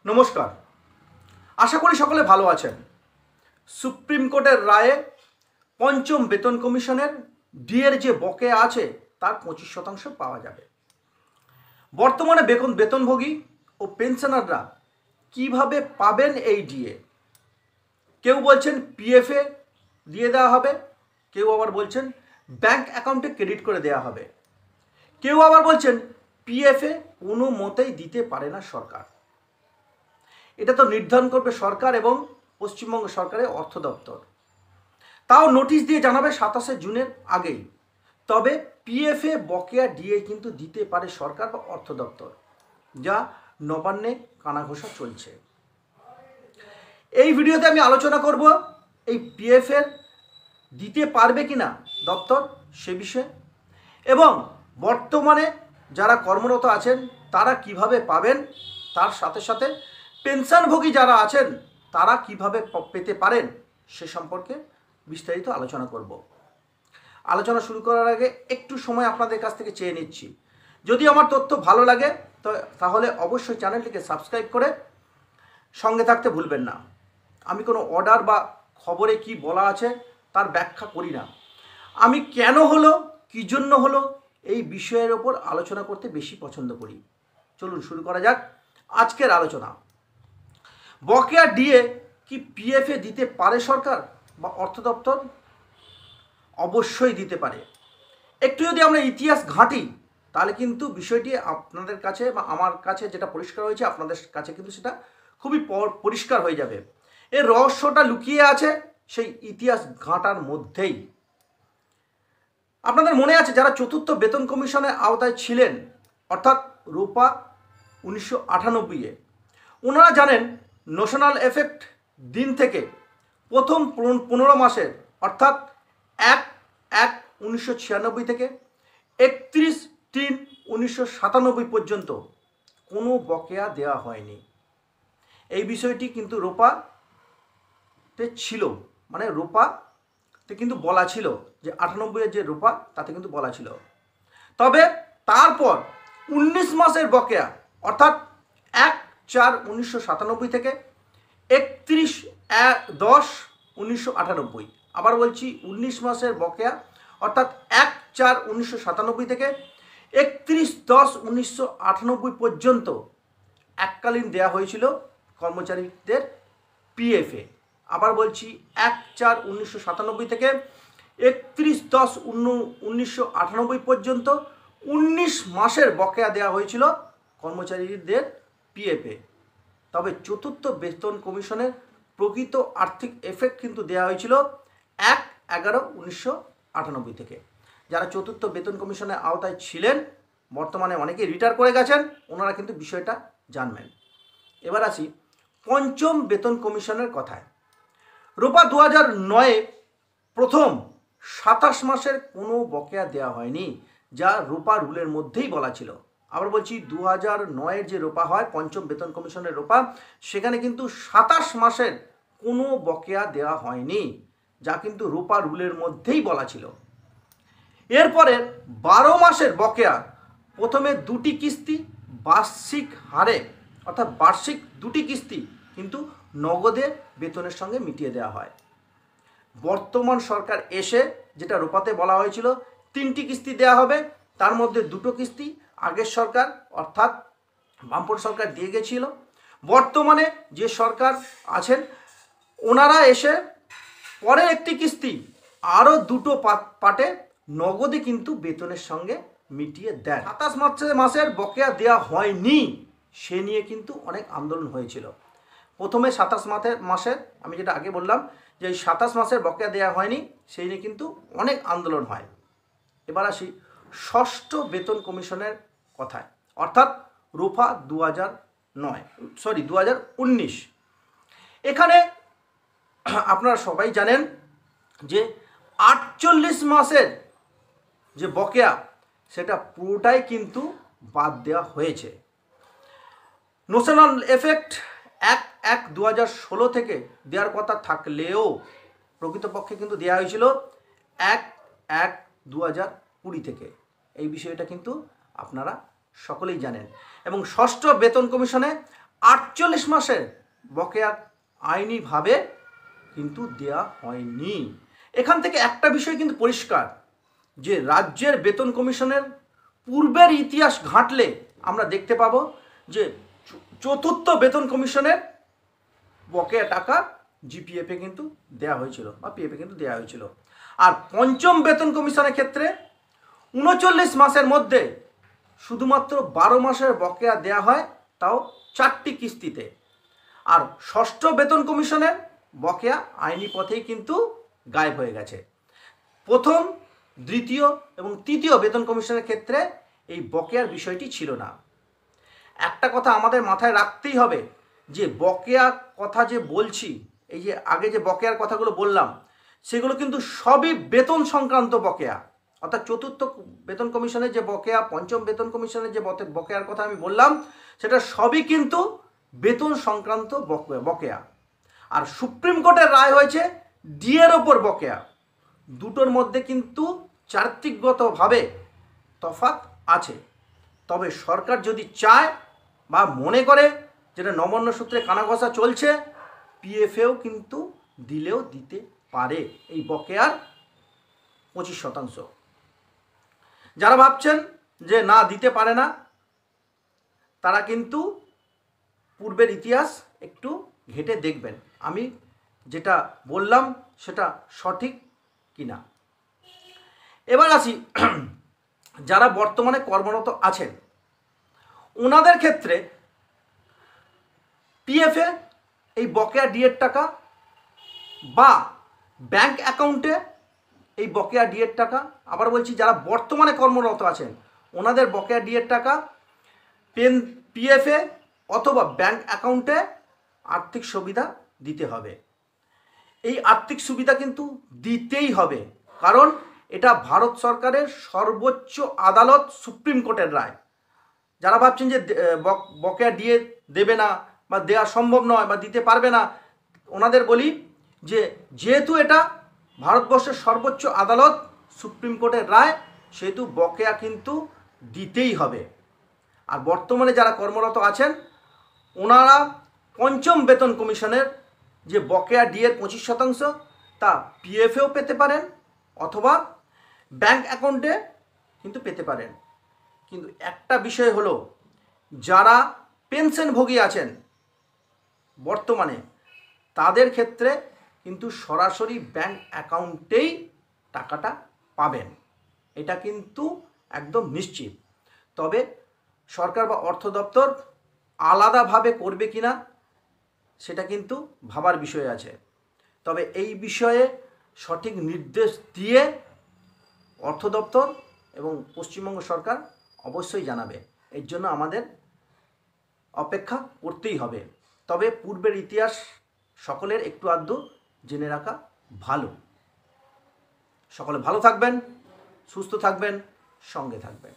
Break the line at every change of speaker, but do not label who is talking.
নমস্কার। আশা করি সকলে ভালো আছেন। সুপ্রিম কোর্টের রায়ে পঞ্চম বেতন কমিশনের ডিএর যে বকেয়া আছে তার 25% পাওয়া যাবে। বর্তমানে বেতনভোগী ও পেনশনাররা কিভাবে পাবেন এই ডিএ? কেউ বলছেন পিএফে দিয়ে দেওয়া হবে, কেউ আবার বলছেন ব্যাংক অ্যাকাউন্টে ক্রেডিট করে দেওয়া হবে, কেউ আবার বলছেন পিএফে কোনো মতেই দিতে পারে না সরকার। এটা তো নির্ধারণ করবে সরকার এবং পশ্চিমবঙ্গ সরকারের অর্থ দপ্তর। তাও নোটিশ দিয়ে জানাবে 27 জুনের আগেই। তবে পিএফএ বকেয়া ডিএ কিন্তু দিতে পারে সরকার বা অর্থ দপ্তর, যা নবান্নে কানাঘোষা চলছে। এই ভিডিওতে আমি আলোচনা করব এই পিএফের দিতে পারবে কিনা দপ্তর সে বিষয়ে, এবং বর্তমানে যারা কর্মরত আছেন তারা কিভাবে পাবেন, তার সাথে সাথে পেনশনভোগী যারা আছেন তারা কিভাবে পেতে পারেন সে সম্পর্কে বিস্তারিত আলোচনা করব। আলোচনা শুরু করার আগে একটু সময় আপনাদের কাছ থেকে চেয়ে নিচ্ছি। যদি আমার তথ্য ভালো লাগে তাহলে অবশ্যই চ্যানেলটিকে সাবস্ক্রাইব করে সঙ্গে থাকতে ভুলবেন না। আমি কোনো অর্ডার বা খবরে কি বলা আছে তার ব্যাখ্যা করি না। আমি কেন হলো, কী জন্য হলো, এই বিষয়ের ওপর আলোচনা করতে বেশি পছন্দ করি। চলুন শুরু করা যাক আজকের আলোচনা। বকেয়া ডিএ কি পিএফে দিতে পারে সরকার বা অর্থ দপ্তর? অবশ্যই দিতে পারে। একটু যদি আমরা ইতিহাস ঘাঁটি তাহলে কিন্তু বিষয়টি আপনাদের কাছে বা আমার কাছে যেটা পরিষ্কার হয়েছে আপনাদের কাছে কিন্তু সেটা খুবই পরিষ্কার হয়ে যাবে। এর রহস্যটা লুকিয়ে আছে সেই ইতিহাস ঘাঁটার মধ্যেই। আপনাদের মনে আছে যারা চতুর্থ বেতন কমিশনের আওতায় ছিলেন, অর্থাৎ রূপা 1998-এ, ওনারা জানেন ন্যাশনাল এফেক্ট দিন থেকে প্রথম 15 মাসের অর্থাৎ 1/1/1996 থেকে 31/3/1997 পর্যন্ত কোনো বকেয়া দেওয়া হয়নি। এই বিষয়টি কিন্তু রূপাতে ছিল, মানে রূপাতে কিন্তু বলা ছিল যে 98-এর যে রূপা তাতে কিন্তু বলা ছিল। তবে তারপর 19 মাসের বকেয়া অর্থাৎ 1/4/1997 থেকে 31/10/1998, আবার বলছি 19 মাসের বকেয়া অর্থাৎ 1/4/1997 থেকে 31/10/1998 পর্যন্ত এককালীন দেয়া হয়েছিল কর্মচারীদের পিএফে। আবার বলছি 1/4/1997 থেকে 31/10/1998 পর্যন্ত 19 মাসের বকেয়া দেওয়া হয়েছিল কর্মচারীদের পিএফে। তবে চতুর্থ বেতন কমিশনের প্রকৃত আর্থিক এফেক্ট কিন্তু দেওয়া হয়েছিল 1/11/1998 থেকে। যারা চতুর্থ বেতন কমিশনের আওতায় ছিলেন, বর্তমানে অনেকেই রিটায়ার করে গেছেন, ওনারা কিন্তু বিষয়টা জানবেন। এবার আসি পঞ্চম বেতন কমিশনের কথায়। রূপা 2009-এ প্রথম 27 মাসের কোনো বকেয়া দেওয়া হয়নি, যা রূপা রুলের মধ্যেই বলা ছিল। আবার বলছি 2009-এর যে রূপা হয় পঞ্চম বেতন কমিশনের রূপা, সেখানে কিন্তু 27 মাসের কোনো বকেয়া দেওয়া হয়নি, যা কিন্তু রূপা রুলের মধ্যেই বলা ছিল। এরপরে 12 মাসের বকেয়া প্রথমে 2টি কিস্তি বার্ষিক হারে অর্থাৎ বার্ষিক 2টি কিস্তি কিন্তু নগদে বেতনের সঙ্গে মিটিয়ে দেওয়া হয়। বর্তমান সরকার এসে যেটা রূপাতে বলা হয়েছিল 3টি কিস্তি দেওয়া হবে, তার মধ্যে 2টো কিস্তি আগের সরকার অর্থাৎ বামপন্থী সরকার দিয়ে গেছিল। বর্তমানে যে সরকার আছেন ওনারা এসে পরের একটি কিস্তি আরও 2টো পার্টে নগদে কিন্তু বেতনের সঙ্গে মিটিয়ে দেন। 27 মাসের বকেয়া দেওয়া হয়নি সে নিয়ে কিন্তু অনেক আন্দোলন হয়েছিল। প্রথমে 27 মাসের আমি যেটা আগে বললাম যে 27 মাসের বকেয়া দেওয়া হয়নি সেই নিয়ে কিন্তু অনেক আন্দোলন হয়। এবার আসি ষষ্ঠ বেতন কমিশনের কথায়, অর্থাৎ রূপা 2019। এখানে আপনারা সবাই জানেন যে 48 মাসের যে বকেয়া সেটা পুরোটাই কিন্তু বাদ দেওয়া হয়েছে। ন্যাশনাল এফেক্ট 1/1/2016 থেকে দেওয়ার কথা থাকলেও প্রকৃতপক্ষে কিন্তু দেওয়া হয়েছিল 1/1/2020 থেকে। এই বিষয়টা কিন্তু আপনারা সকলেই জানেন। এবং ষষ্ঠ বেতন কমিশনে 48 মাসের বকেয়া আইনিভাবে কিন্তু দেয়া হয়নি। এখান থেকে একটা বিষয় কিন্তু পরিষ্কার, যে রাজ্যের বেতন কমিশনের পূর্বের ইতিহাস ঘাঁটলে আমরা দেখতে পাবো যে চতুর্থ বেতন কমিশনের বকেয়া টাকা জিপিএফে কিন্তু দেয়া হয়েছিল বা পিএফে কিন্তু দেওয়া হয়েছিল। আর পঞ্চম বেতন কমিশনের ক্ষেত্রে 39 মাসের মধ্যে শুধুমাত্র 12 মাসের বকেয়া দেয়া হয়, তাও 4টি কিস্তিতে। আর ষষ্ঠ বেতন কমিশনের বকেয়া আইনি পথেই কিন্তু গায়েব হয়ে গেছে। প্রথম, দ্বিতীয় এবং তৃতীয় বেতন কমিশনের ক্ষেত্রে এই বকেয়ার বিষয়টি ছিল না। একটা কথা আমাদের মাথায় রাখতেই হবে, যে বকেয়া কথা যে বলছি, এই যে আগে যে বকেয়ার কথাগুলো বললাম, সেগুলো কিন্তু সবই বেতন সংক্রান্ত বকেয়া। অর্থাৎ চতুর্থ বেতন কমিশনের যে বকেয়া, পঞ্চম বেতন কমিশনের যে বকেয়ার কথা আমি বললাম, সেটা সবই কিন্তু বেতন সংক্রান্ত বকেয়া। আর সুপ্রিম কোর্টের রায় হয়েছে ডিএর ওপর বকেয়া। দুটোর মধ্যে কিন্তু চারিত্রিকগতভাবে তফাৎ আছে। তবে সরকার যদি চায় বা মনে করে যেটা নবান্ন সূত্রে কানাঘষা চলছে, পিএফেও কিন্তু দিলেও দিতে পারে এই বকেয়ার 25%। যারা ভাবছেন যে না দিতে পারে না, তারা কিন্তু পূর্বের ইতিহাস একটু ঘেঁটে দেখবেন আমি যেটা বললাম সেটা সঠিক কিনা। এবার আসি যারা বর্তমানে কর্মরত আছেন, ওনাদের ক্ষেত্রে পিএফে এই বকেয়া ডিএর টাকা বা ব্যাংক অ্যাকাউন্টে এই বকেয়া ডিএর টাকা, আবার বলছি যারা বর্তমানে কর্মরত আছেন ওনাদের বকেয়া ডিএর টাকা পিএফে অথবা ব্যাংক অ্যাকাউন্টে আর্থিক সুবিধা দিতে হবে। এই আর্থিক সুবিধা কিন্তু দিতেই হবে, কারণ এটা ভারত সরকারের সর্বোচ্চ আদালত সুপ্রিম কোর্টের রায়। যারা ভাবছেন যে বকেয়া ডিএ দেবে না বা দেওয়া সম্ভব নয় বা দিতে পারবে না, ওনাদের বলি যে যেহেতু এটা ভারতবর্ষের সর্বোচ্চ আদালত সুপ্রিম কোর্টের রায়, সেহেতু বকেয়া কিন্তু দিতেই হবে। আর বর্তমানে যারা কর্মরত আছেন ওনারা পঞ্চম বেতন কমিশনের যে বকেয়া ডিএর 25% তা পিএফেও পেতে পারেন অথবা ব্যাংক অ্যাকাউন্টে কিন্তু পেতে পারেন। কিন্তু একটা বিষয় হলো, যারা পেনশনভোগী আছেন বর্তমানে, তাদের ক্ষেত্রে কিন্তু সরাসরি ব্যাংক অ্যাকাউন্টেই টাকাটা পাবেন, এটা কিন্তু একদম নিশ্চিত। তবে সরকার বা অর্থ দপ্তর আলাদাভাবে করবে কিনা সেটা কিন্তু ভাবার বিষয় আছে। তবে এই বিষয়ে সঠিক নির্দেশ দিয়ে অর্থ দপ্তর এবং পশ্চিমবঙ্গ সরকার অবশ্যই জানাবে। এর জন্য আমাদের অপেক্ষা করতেই হবে। তবে পূর্বের ইতিহাস সকলের একটু আধটু জেনে রাখা ভালো। সকলে ভালো থাকবেন, সুস্থ থাকবেন, সঙ্গে থাকবেন।